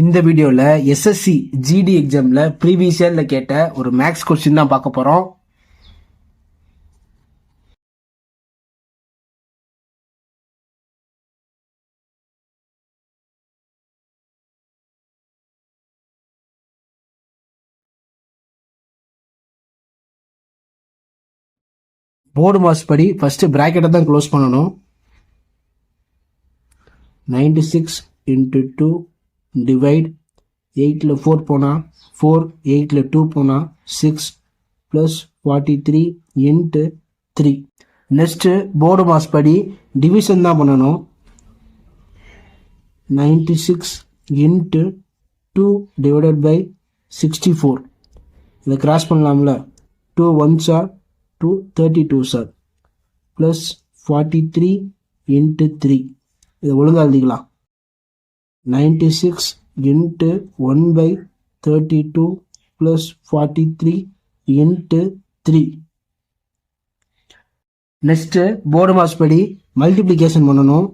இந்த வீடியோல SSC GD எக்ஸாம்ல ப்ரீவியஸ் இயர்ல கேட்ட ஒரு மேக்ஸ் கொஸ்டின் தான் பார்க்க போறோம். போர்டு மாஸ் படி ஃபர்ஸ்ட் பிராக்கெட்டை தான் க்ளோஸ் பண்ணணும். 96 into 2 divide 8ல 4 போனா 4, 8ல 2 போனா 6 plus 43 into 3. Next board mass படி டிவிஷன் தான் பண்ணணும். 96 into 2 divided by 64. இதை கிராஸ் பண்ணலாம்ல. 2 1s are 2, 32s are plus 43 into 3. இதை ஒழுங்கா எழுதிக்கலாம். 96 into 1 by 32 plus 43 into 3. Next board mass படி மல்டிப்ளிகேஷன் பண்ணணும்.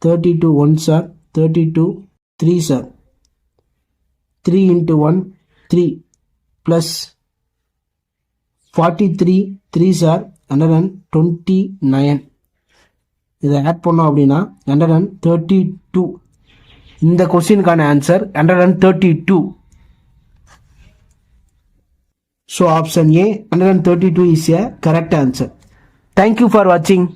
32 1s are 32 3s are 3 into 1 3 plus 43 3s are 129. இதை ஆட் பண்ணோம் அப்படின்னா 132. இந்த கொஸ்டினுக்கான answer 132. So option A 132 is a correct answer. Thank you for வாட்சிங்.